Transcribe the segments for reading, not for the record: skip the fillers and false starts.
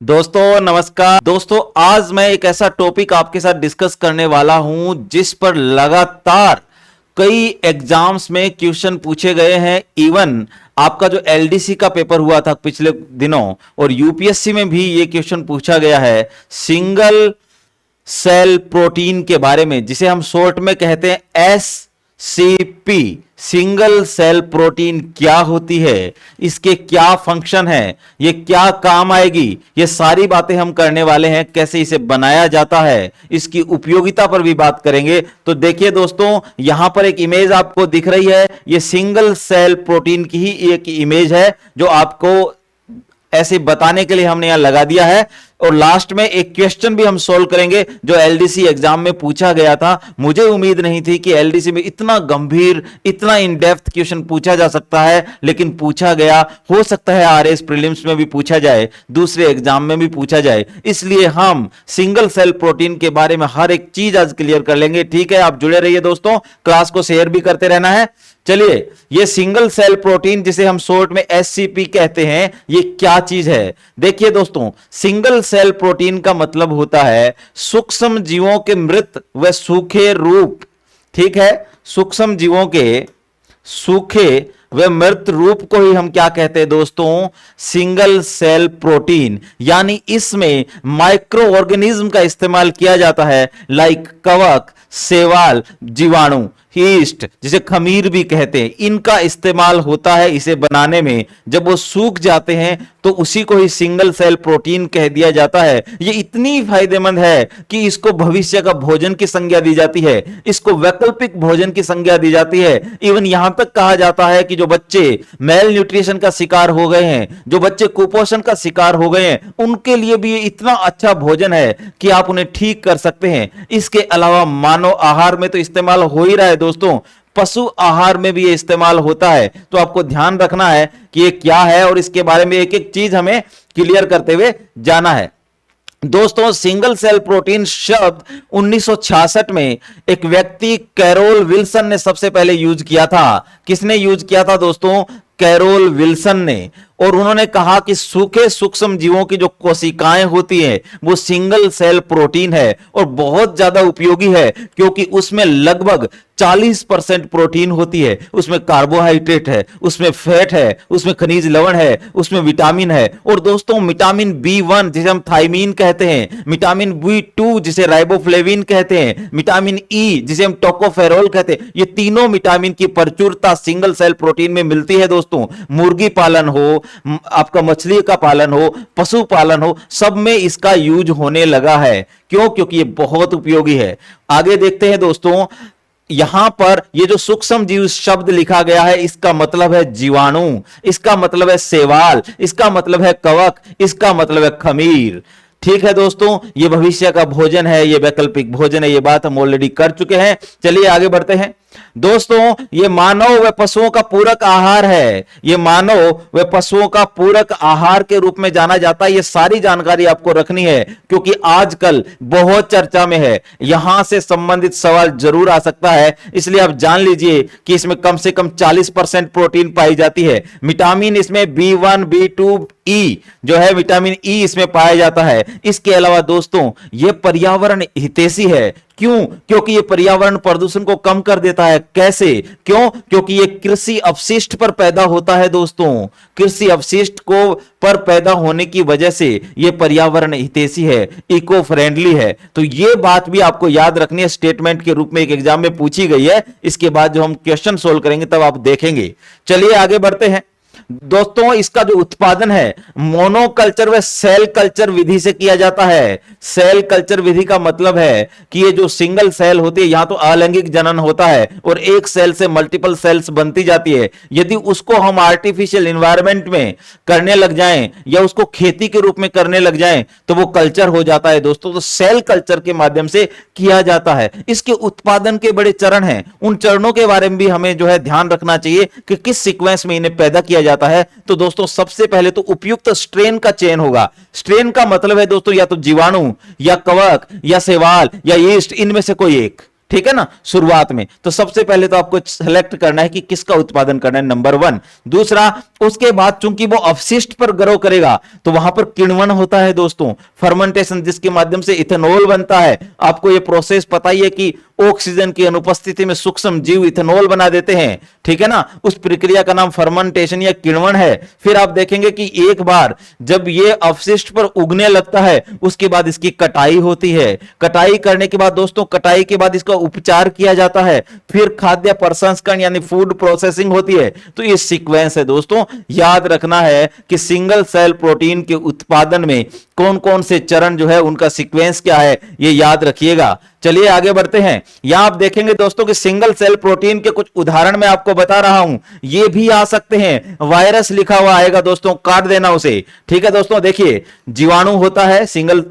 दोस्तों नमस्कार। दोस्तों आज मैं एक ऐसा टॉपिक आपके साथ डिस्कस करने वाला हूं जिस पर लगातार कई एग्जाम्स में क्वेश्चन पूछे गए हैं। इवन आपका जो एलडीसी का पेपर हुआ था पिछले दिनों और यूपीएससी में भी ये क्वेश्चन पूछा गया है सिंगल सेल प्रोटीन के बारे में, जिसे हम शॉर्ट में कहते हैं एससीपी। सिंगल सेल प्रोटीन क्या होती है, इसके क्या फंक्शन है, ये क्या काम आएगी, ये सारी बातें हम करने वाले हैं। कैसे इसे बनाया जाता है, इसकी उपयोगिता पर भी बात करेंगे। तो देखिए दोस्तों, यहां पर एक इमेज आपको दिख रही है, ये सिंगल सेल प्रोटीन की ही एक इमेज है जो आपको ऐसे बताने के लिए हमने यहां लगा दिया है। और लास्ट में एक क्वेश्चन भी हम सोल्व करेंगे जो एलडीसी एग्जाम में पूछा गया था। मुझे उम्मीद नहीं थी कि एलडीसी में इतना गंभीर, इतना इन डेप्थ क्वेश्चन पूछा जा सकता है, लेकिन पूछा गया। हो सकता है आरएस प्रीलिम्स में भी पूछा जाए, दूसरे एग्जाम में भी पूछा जाए। इसलिए हम सिंगल सेल प्रोटीन के बारे में हर एक चीज आज क्लियर कर लेंगे। ठीक है, आप जुड़े रहिए दोस्तों, क्लास को शेयर भी करते रहना है। चलिए, ये सिंगल सेल प्रोटीन जिसे हम शॉर्ट में एससीपी कहते हैं, ये क्या चीज है। देखिए दोस्तों, सिंगल सेल प्रोटीन का मतलब होता है सूक्ष्म जीवों के मृत व सूखे रूप। ठीक है, सूक्ष्म जीवों के सूखे व मृत रूप को ही हम क्या कहते हैं दोस्तों, सिंगल सेल प्रोटीन। यानी इसमें माइक्रो ऑर्गेनिज्म का इस्तेमाल किया जाता है, लाइक कवक, शैवाल, जीवाणु, ईस्ट, जिसे खमीर भी कहते हैं, इनका इस्तेमाल होता है इसे बनाने में। जब वो सूख जाते हैं तो उसी को ही सिंगल सेल प्रोटीन कह दिया जाता है। ये इतनी फायदेमंद है कि इसको भविष्य का भोजन की संज्ञा दी जाती है, इसको वैकल्पिक भोजन की संज्ञा दी जाती है। इवन यहां तक कहा जाता है कि जो बच्चे मेल न्यूट्रिशन का शिकार हो गए हैं, जो बच्चे कुपोषण का शिकार हो गए हैं, उनके लिए भी ये इतना अच्छा भोजन है कि आप उन्हें ठीक कर सकते हैं। इसके अलावा मानव आहार में तो इस्तेमाल हो ही रहा है दोस्तों, पशु आहार में भी ये इस्तेमाल होता है। तो आपको ध्यान रखना है कि ये क्या है और इसके बारे में एक एक चीज हमें क्लियर करते हुए जाना है। दोस्तों, सिंगल सेल प्रोटीन शब्द 1966 में एक व्यक्ति कैरोल विल्सन ने सबसे पहले यूज किया था। किसने यूज किया था दोस्तों? कैरोल विल्सन ने। और उन्होंने कहा कि सूखे सूक्ष्म जीवों की जो कोशिकाएं होती हैं वो सिंगल सेल प्रोटीन है और बहुत ज्यादा उपयोगी है, क्योंकि उसमें लगभग 40% प्रोटीन होती है। उसमें कार्बोहाइड्रेट है, उसमें फैट है, उसमें खनिज लवण है, उसमें विटामिन है। और दोस्तों, विटामिन B1 जिसे हम थायमीन कहते हैं, विटामिन B2 जिसे राइबोफ्लेविन कहते हैं, विटामिन ई जिसे हम टोकोफेरोल कहते हैं, ये तीनों विटामिन की प्रचुरता सिंगल सेल प्रोटीन में मिलती है दोस्तों। मुर्गी पालन हो, आपका मछली का पालन हो, पशु पालन हो, सब में इसका यूज होने लगा है। क्यों? क्योंकि ये बहुत उपयोगी है। आगे देखते हैं दोस्तों, यहां पर ये जो सूक्ष्म जीव शब्द लिखा गया है, इसका मतलब है जीवाणु, इसका मतलब है शैवाल, इसका मतलब है कवक, इसका मतलब है खमीर। ठीक है दोस्तों, ये भविष्य का भोजन है, ये वैकल्पिक भोजन है, ये बात हम ऑलरेडी कर चुके हैं। चलिए आगे बढ़ते हैं दोस्तों। ये मानव व पशुओं का पूरक आहार है, ये मानव व पशुओं का पूरक आहार के रूप में जाना जाता है। ये सारी जानकारी आपको रखनी है क्योंकि आजकल बहुत चर्चा में है, यहां से संबंधित सवाल जरूर आ सकता है। इसलिए आप जान लीजिए कि इसमें कम से कम 40% प्रोटीन पाई जाती है। विटामिन इसमें B1, B2, E जो है विटामिन ई इसमें पाया जाता है। इसके अलावा दोस्तों, यह पर्यावरण हितैषी है। क्यों? क्योंकि ये पर्यावरण प्रदूषण को कम कर देता है। कैसे? क्यों? क्योंकि ये कृषि अपशिष्ट पर पैदा होता है दोस्तों। कृषि अपशिष्ट को पर पैदा होने की वजह से ये पर्यावरण हितैषी है, इको फ्रेंडली है। तो ये बात भी आपको याद रखनी है, स्टेटमेंट के रूप में एक एग्जाम में पूछी गई है। इसके बाद जो हम क्वेश्चन सोल्व करेंगे तब आप देखेंगे। चलिए आगे बढ़ते हैं दोस्तों। इसका जो उत्पादन है मोनोकल्चर व सेल कल्चर विधि से किया जाता है। सेल कल्चर विधि का मतलब है कि ये जो सिंगल सेल होती है, यहां तो अलैंगिक जनन होता है और एक सेल से मल्टीपल सेल्स बनती जाती है। यदि उसको हम आर्टिफिशियल एनवायरनमेंट में करने लग जाएं या उसको खेती के रूप में करने लग जाएं तो वो कल्चर हो जाता है दोस्तों। तो सेल कल्चर के माध्यम से किया जाता है। इसके उत्पादन के बड़े चरण हैं, उन चरणों के बारे में भी हमें जो है ध्यान रखना चाहिए कि किस सीक्वेंस में इन्हें पैदा किया जाता है। तो दोस्तों, सबसे पहले तो उपयुक्त स्ट्रेन का चयन होगा। स्ट्रेन का मतलब है दोस्तों या तो जीवाणु या कवक या शैवाल या यीस्ट, इनमें से कोई एक। ठीक है ना, शुरुआत में। तो सबसे पहले तो आपको सेलेक्ट करना है कि किसका उत्पादन करना है, नंबर 1। दूसरा, उसके बाद चूंकि वो अवशिष्ट पर ग्रो करेगा तो वहां पर किण्वन होता है दोस्तों, फर्मेंटेशन, जिसके माध्यम से इथेनॉल बनता है। आपको ये प्रोसेस पता ही है कि ऑक्सीजन की अनुपस्थिति में सूक्ष्म जीव इथेनॉल बना देते हैं, ठीक है ना। उस प्रक्रिया का नाम फर्मेंटेशन या किण्वन है। फिर आप देखेंगे कि एक बार जब ये अवशिष्ट पर उगने लगता है उसके बाद इसकी कटाई होती है। कटाई करने के बाद दोस्तों, कटाई के बाद इसका उपचार किया जाता है, फिर खाद्य प्रसंस्करण यानी फूड प्रोसेसिंग होती है। तो ये सीक्वेंस है दोस्तों। याद रखना है कि सिंगल सेल प्रोटीन के उत्पादन में कौन कौन से चरण जो है उनका सीक्वेंस क्या है, ये याद रखिएगा। चलिए आगे बढ़ते हैं। यहां आप देखेंगे दोस्तों कि सिंगल सेल प्रोटीन के कुछ उदाहरण मैं आपको बता रहा हूं, ये भी आ सकते हैं। वायरस लिखा हुआ आएगा दोस्तों, काट देना उसे, ठीक है दोस्तों। देखिए, जीवाणु होता है सिंगल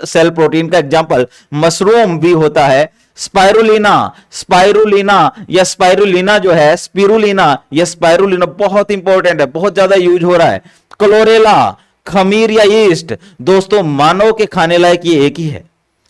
सेल प्रोटीन का एग्जांपल, मशरूम भी होता है, स्पाइरुलिना, स्पाइरुलिना या स्पाइरुलिना जो है, स्पिरुलिना या स्पाइरुलिना बहुत इंपॉर्टेंट है, बहुत ज्यादा यूज हो रहा है। क्लोरेला, खमीर या यीस्ट, दोस्तों मानव के खाने लायक ये एक ही है,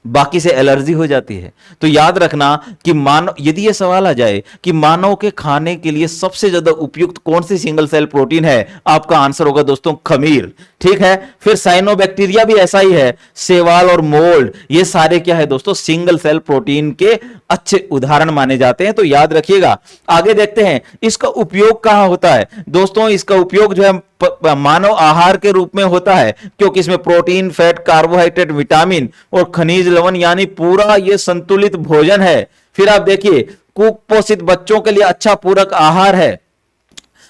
बाकी से एलर्जी हो जाती है। तो याद रखना कि मानव, यदि यह सवाल आ जाए कि मानव के खाने के लिए सबसे ज्यादा उपयुक्त कौन सी सिंगल सेल प्रोटीन है, आपका आंसर होगा दोस्तों खमीर, ठीक है। फिर साइनोबैक्टीरिया भी ऐसा ही है, सेवाल और मोल्ड, ये सारे क्या है दोस्तों, सिंगल सेल प्रोटीन के अच्छे उदाहरण माने जाते हैं। तो याद रखिएगा। आगे देखते हैं इसका उपयोग कहां होता है दोस्तों। इसका उपयोग जो है मानव आहार के रूप में होता है, क्योंकि इसमें प्रोटीन, फैट, कार्बोहाइड्रेट, विटामिन और खनिज लवण यानी पूरा ये संतुलित भोजन है। फिर आप देखिए, कुपोषित बच्चों के लिए अच्छा पूरक आहार है।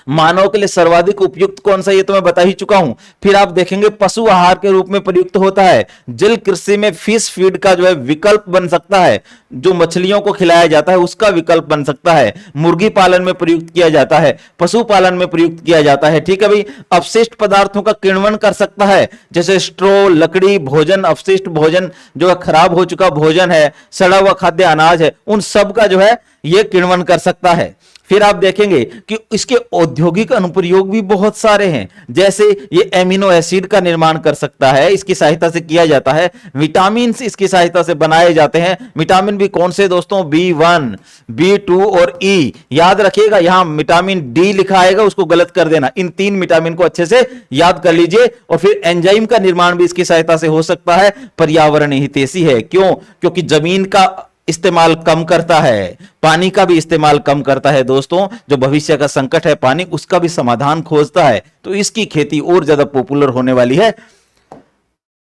मानव के लिए सर्वाधिक उपयुक्त कौन सा, ये तो मैं बता ही चुका हूं। फिर आप देखेंगे पशु आहार के रूप में प्रयुक्त होता है। जल कृषि में फिश फीड का जो है विकल्प बन सकता है, जो मछलियों को खिलाया जाता है उसका विकल्प बन सकता है। मुर्गी पालन में प्रयुक्त किया जाता है, पशु पालन में प्रयुक्त किया जाता है, ठीक है भाई। अपशिष्ट पदार्थों का किण्वन कर सकता है, जैसे स्ट्रो, लकड़ी, भोजन अपशिष्ट, भोजन जो है खराब हो चुका भोजन है, सड़ा हुआ खाद्य अनाज है, उन सब का जो है ये किण्वन कर सकता है। फिर आप देखेंगे कि इसके औद्योगिक अनुप्रयोग भी बहुत सारे हैं, जैसे ये एमिनो एसिड का निर्माण कर सकता है, इसकी सहायता से किया जाता है। विटामिन इसकी सहायता से बनाए जाते हैं। विटामिन भी कौन से दोस्तों, B1, B2 और E। याद रखिएगा, यहां विटामिन डी लिखा आएगा, उसको गलत कर देना। इन 3 विटामिन को अच्छे से याद कर लीजिए। और फिर एंजाइम का निर्माण भी इसकी सहायता से हो सकता है। पर्यावरण हितैषी है, क्यों, क्योंकि जमीन का इस्तेमाल कम करता है, पानी का भी इस्तेमाल कम करता है दोस्तों। जो भविष्य का संकट है पानी, उसका भी समाधान खोजता है, तो इसकी खेती और ज्यादा पॉपुलर होने वाली है।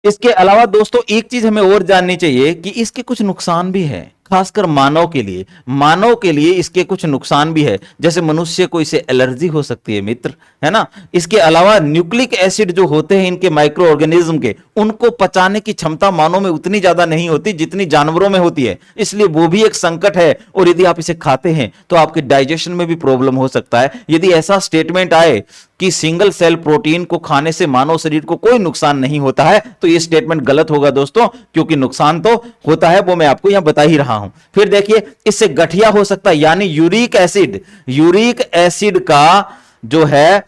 इसके अलावा दोस्तों एक चीज हमें और जाननी चाहिए कि इसके कुछ नुकसान भी है, खासकर मानव के लिए। मानव के लिए इसके कुछ नुकसान भी है, जैसे मनुष्य को इसे एलर्जी हो सकती है मित्र, है ना। इसके अलावा न्यूक्लिक एसिड जो होते हैं इनके माइक्रो ऑर्गेनिज्म के, उनको पचाने की क्षमता मानव में उतनी ज्यादा नहीं होती जितनी जानवरों में होती है, इसलिए वो भी एक संकट है। और यदि आप इसे खाते हैं तो आपके डाइजेशन में भी प्रॉब्लम हो सकता है। यदि ऐसा स्टेटमेंट आए कि सिंगल सेल प्रोटीन को खाने से मानव शरीर को कोई नुकसान नहीं होता है, तो यह स्टेटमेंट गलत होगा दोस्तों, क्योंकि नुकसान तो होता है, वो मैं आपको यहां बता ही रहा हूं। फिर देखिए, इससे गठिया हो सकता है, यानी यूरिक एसिड, यूरिक एसिड का जो है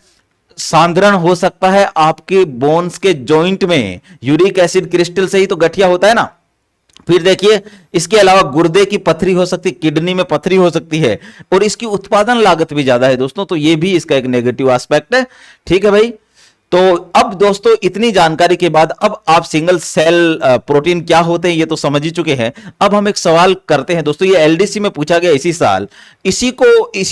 सांद्रण हो सकता है आपके बोन्स के जॉइंट में। यूरिक एसिड क्रिस्टल से ही तो गठिया होता है ना। फिर देखिए, इसके अलावा गुर्दे की पथरी हो सकती है, किडनी में पथरी हो सकती है, और इसकी उत्पादन लागत भी ज्यादा है दोस्तों, तो ये भी इसका एक नेगेटिव एस्पेक्ट है, ठीक है भाई। तो अब दोस्तों इतनी जानकारी के बाद अब आप सिंगल सेल प्रोटीन क्या होते हैं ये तो समझ ही चुके हैं। अब हम एक सवाल करते हैं दोस्तों, ये एलडीसी में पूछा गया इसी साल, इसी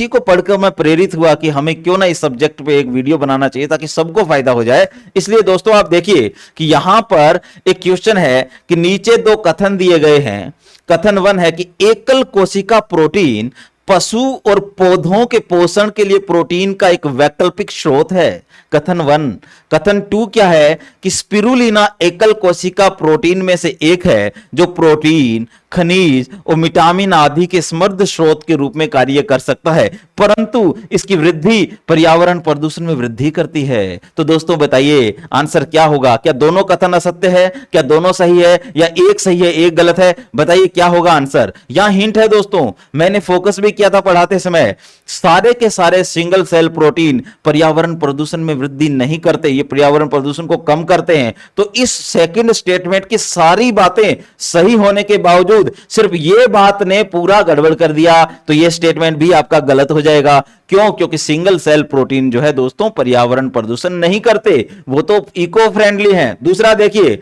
को पढ़कर मैं प्रेरित हुआ कि हमें क्यों ना इस सब्जेक्ट पे एक वीडियो बनाना चाहिए ताकि सबको फायदा हो जाए। इसलिए दोस्तों आप देखिए कि यहां पर एक क्वेश्चन है कि नीचे 2 कथन दिए गए हैं। कथन 1 है कि एकल कोशिका प्रोटीन पशु और पौधों के पोषण के लिए प्रोटीन का एक वैकल्पिक स्रोत है, कथन 1। कथन 2 क्या है कि स्पिरुलिना एकल कोशिका प्रोटीन में से एक है जो प्रोटीन, खनिज और विटामिन आदि के समृद्ध स्रोत के रूप में कार्य कर सकता है, परंतु इसकी वृद्धि पर्यावरण प्रदूषण में वृद्धि करती है। तो दोस्तों बताइए आंसर क्या होगा? क्या दोनों कथन असत्य है? क्या दोनों सही है? या एक सही है एक गलत है? बताइए क्या होगा आंसर। यहां हिंट है दोस्तों, मैंने फोकस भी किया था पढ़ाते समय, सारे के सारे सिंगल सेल प्रोटीन पर्यावरण प्रदूषण में वृद्धि नहीं करते, ये पर्यावरण प्रदूषण को कम करते हैं। तो इस सेकंड स्टेटमेंट की सारी बातें सही होने के बावजूद सिर्फ ये बात ने पूरा गड़बड़ कर दिया, तो ये स्टेटमेंट भी आपका गलत हो जाएगा। क्यों? क्योंकि सिंगल सेल प्रोटीन जो है दोस्तों पर्यावरण प्रदूषण नहीं करते, वो तो इको फ्रेंडली हैं। दूसरा देखिए,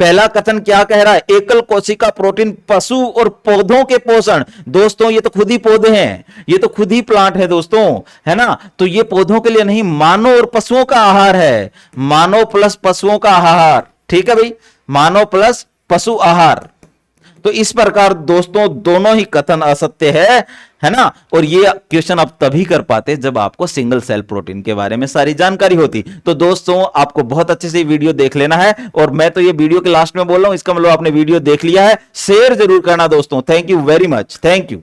पहला कथन क्या कह रहा है, एकल कोशिका प्रोटीन पशु और पौधों के पोषण। दोस्तों ये तो खुद ही पौधे हैं, ये तो खुद ही प्लांट है दोस्तों, है ना। तो ये पौधों के लिए नहीं, मानव और पशुओं का आहार है, मानव प्लस पशुओं का आहार। ठीक है भाई, मानव प्लस पशु आहार। तो इस प्रकार दोस्तों दोनों ही कथन असत्य है ना। और ये क्वेश्चन आप तभी कर पाते जब आपको सिंगल सेल प्रोटीन के बारे में सारी जानकारी होती। तो दोस्तों आपको बहुत अच्छे से वीडियो देख लेना है, और मैं तो ये वीडियो के लास्ट में बोल रहा हूं, इसका मतलब आपने वीडियो देख लिया है। शेयर जरूर करना दोस्तों। Thank you very much, thank you.